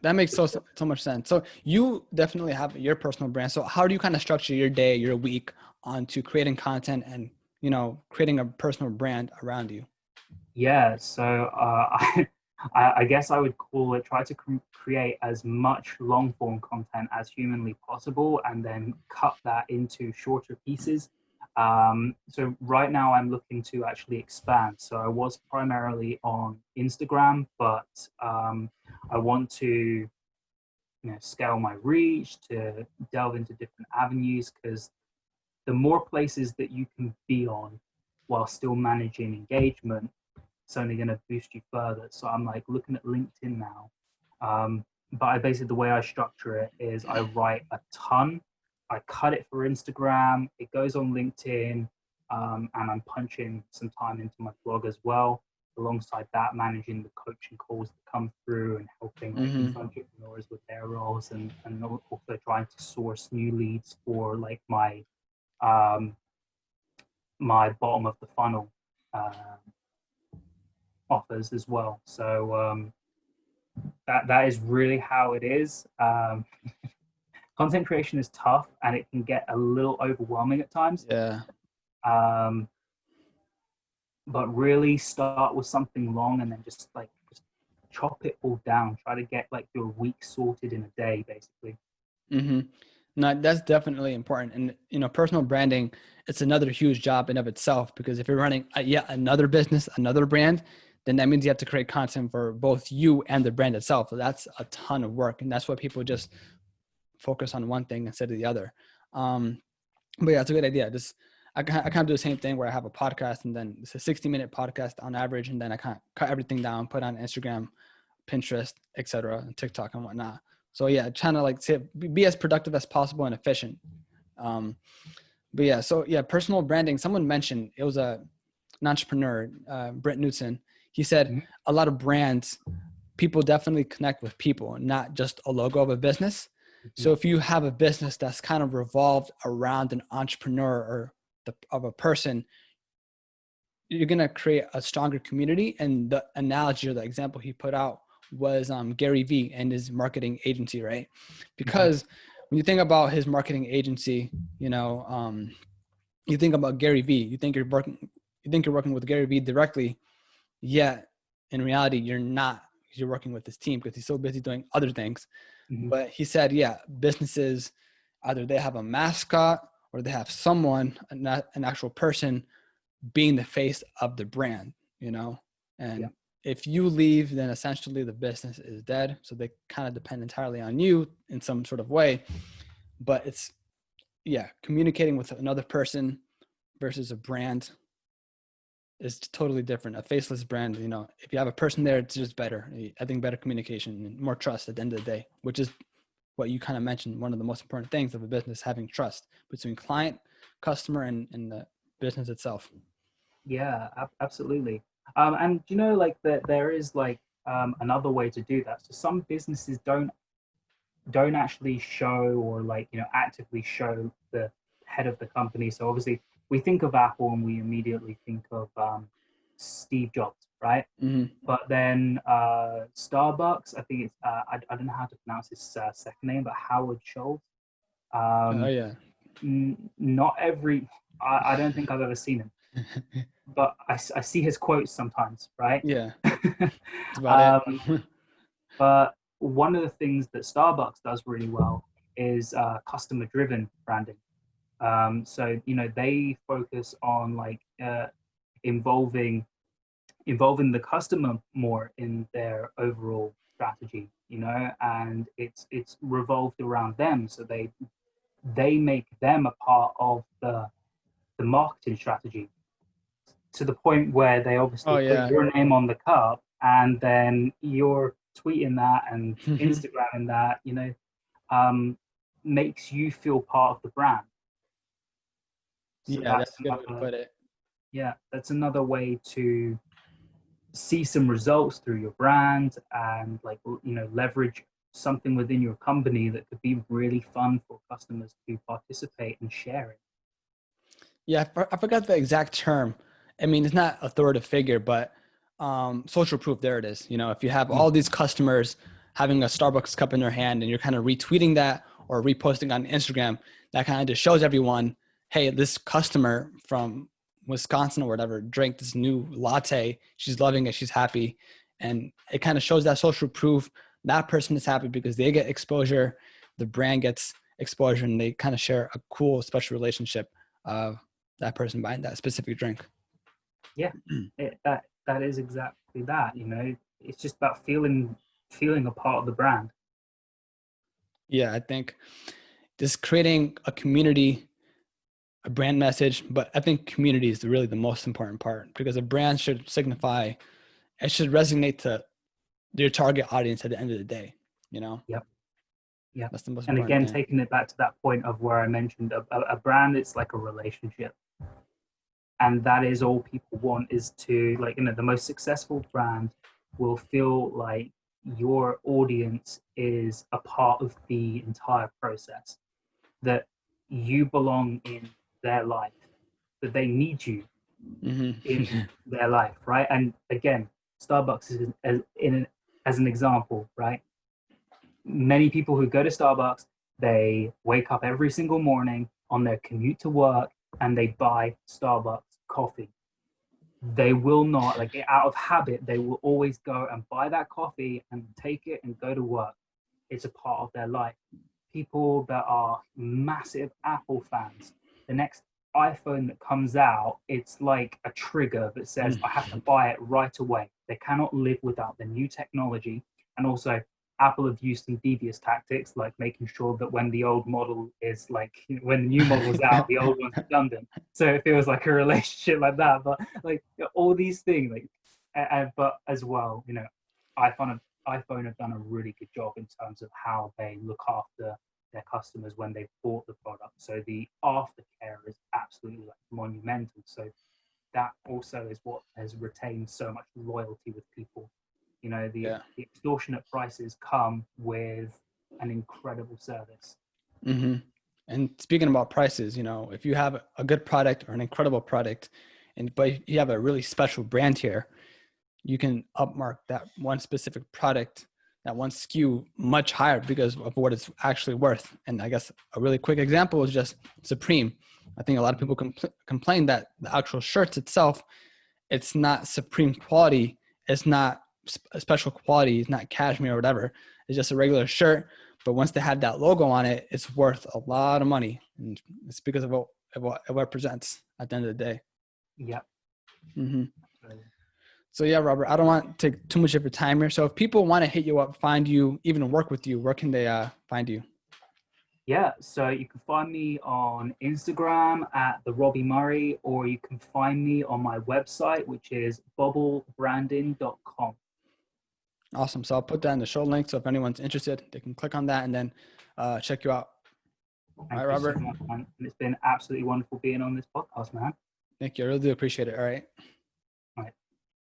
That makes push. so much sense. So you definitely have your personal brand. So how do you kind of structure your day, your week onto creating content and, you know, creating a personal brand around you? Yeah, so I guess I would call it try to create as much long form content as humanly possible and then cut that into shorter pieces. So right now I'm looking to actually expand. So I was primarily on Instagram, but I want to scale my reach to delve into different avenues because the more places that you can be on while still managing engagement, it's only going to boost you further. So I'm like looking at LinkedIn now. But I basically, the way I structure it is I write a ton, I cut it for Instagram, it goes on LinkedIn, and I'm punching some time into my blog as well. Alongside that, managing the coaching calls that come through and helping like these Mm-hmm. entrepreneurs with their roles and also trying to source new leads for like um, my bottom of the funnel uh, offers as well. So that is really how it is. Content creation is tough and it can get a little overwhelming at times. Yeah. Um, but really start with something long and then just chop it all down. Try to get like your week sorted in a day, basically. Mm-hmm. No, that's definitely important. And, you know, personal branding, it's another huge job in of itself, because if you're running yet another business, another brand, then that means you have to create content for both you and the brand itself. So that's a ton of work. And that's why people just focus on one thing instead of the other. But yeah, it's a good idea. Just kind of do the same thing where I have a podcast, and then it's a 60-minute podcast on average, and then I kind of cut everything down, put on Instagram, Pinterest, etc., and TikTok and whatnot. So yeah, trying to like be as productive as possible and efficient. But yeah, so yeah, personal branding. Someone mentioned it was an entrepreneur, Brent Knudsen. He said Mhm. a lot of brands, people definitely connect with people, not just a logo of a business. Mhm. So if you have a business that's kind of revolved around an entrepreneur or of a person, you're going to create a stronger community. And the analogy or the example he put out was Gary Vee and his marketing agency, right? Mhm. Because when you think about his marketing agency, you think about Gary Vee, you think you're working with Gary Vee directly, yet in reality, you're not. You're working with his team because he's so busy doing other things. Mhm. But he said, yeah, businesses, either they have a mascot or they have someone, an actual person being the face of the brand, Yeah. and if you leave, then essentially the business is dead. So they kind of depend entirely on you in some sort of way. But it's, yeah, communicating with another person versus a brand is totally different. A faceless brand, if you have a person there, it's just better. I think better communication and more trust at the end of the day, which is what you kind of mentioned. One of the most important things of a business, having trust between client, customer, and the business itself. Yeah, absolutely. And like that there is like another way to do that. So some businesses don't actually show or like actively show the head of the company. So obviously we think of Apple and we immediately think of Steve Jobs, right? Mm-hmm. But then Starbucks, I think it's I don't know how to pronounce his second name, but Howard Schultz. Oh Um, yeah. Not every I don't think I've ever seen him, but I see his quotes sometimes, right? Yeah, that's about it. um, but one of the things that Starbucks does really well is customer driven branding. So they focus on like involving the customer more in their overall strategy, and it's revolved around them. So they make them a part of the marketing strategy to the point where they Oh obviously put yeah. your name on the cup and then you're tweeting that and Instagramming that, um, makes you feel part of the brand. So Yeah, that's that's a good way to another, put it. yeah, that's another way to see some results through your brand and like, leverage something within your company that could be really fun for customers to participate and share it. Yeah, I forgot the exact term. I mean, it's not authoritative figure, but social proof. There it is. If you have Mm. all these customers having a Starbucks cup in their hand, and you're kind of retweeting that or reposting on Instagram, that kind of just shows everyone, hey, this customer from Wisconsin or whatever drank this new latte. She's loving it. She's happy, and it kind of shows that social proof. That person is happy because they get exposure. The brand gets exposure, and they kind of share a cool, special relationship. That person buying that specific drink. Yeah, that is exactly that. It's just about feeling a part of the brand. Yeah, I think just creating a community, a brand message, but I think community is really the most important part because a brand should signify, it should resonate to your target audience at the end of the day. Yep. Yeah. That's the most And important again, thing. taking it back to that point of where I mentioned a brand, it's like a relationship. And that is all people want is to like, the most successful brand will feel like your audience is a part of the entire process, that you belong in their life, that they need you in Mm-hmm. their life, right? And again, Starbucks is as an example, right? Many people who go to Starbucks, they wake up every single morning on their commute to work and they buy Starbucks coffee. They will not, like out of habit, they will always go and buy that coffee and take it and go to work. It's a part of their life. People that are massive Apple fans, the next iPhone that comes out, it's like a trigger that says, I have to buy it right away. They cannot live without the new technology. And also, Apple have used some devious tactics, like making sure that when the old model is like, when the new model is out, the old one's redundant. So it feels like a relationship like that. But like all these things, like, but as well, you know, iPhone have done a really good job in terms of how they look after their customers when they've bought the product. So the aftercare is absolutely like monumental. So that also is what has retained so much loyalty with people. You know, Yeah. the extortionate prices come with an incredible service. Mm-hmm. And speaking about prices, you know, if you have a good product or an incredible product, but you have a really special brand here, you can upmark that one specific product, that one SKU much higher because of what it's actually worth. And I guess a really quick example is just Supreme. I think a lot of people complain that the actual shirts itself, it's not Supreme quality. It's not a special quality. It's not cashmere or whatever. It's just a regular shirt. But once they have that logo on it, it's worth a lot of money. And it's because of what it represents at the end of the day. Yep. Mm-hmm. So yeah, Robert, I don't want to take too much of your time here. So if people want to hit you up, find you, even work with you, where can they find you? Yeah, so you can find me on Instagram at the Robbie Murray, or you can find me on my website, which is bubblebranding.com. Awesome. So I'll put that in the show link. So if anyone's interested, they can click on that and then check you out. Thank All right, you so Robert. much, man. And it's been absolutely wonderful being on this podcast, man. Thank you. I really do appreciate it. All right.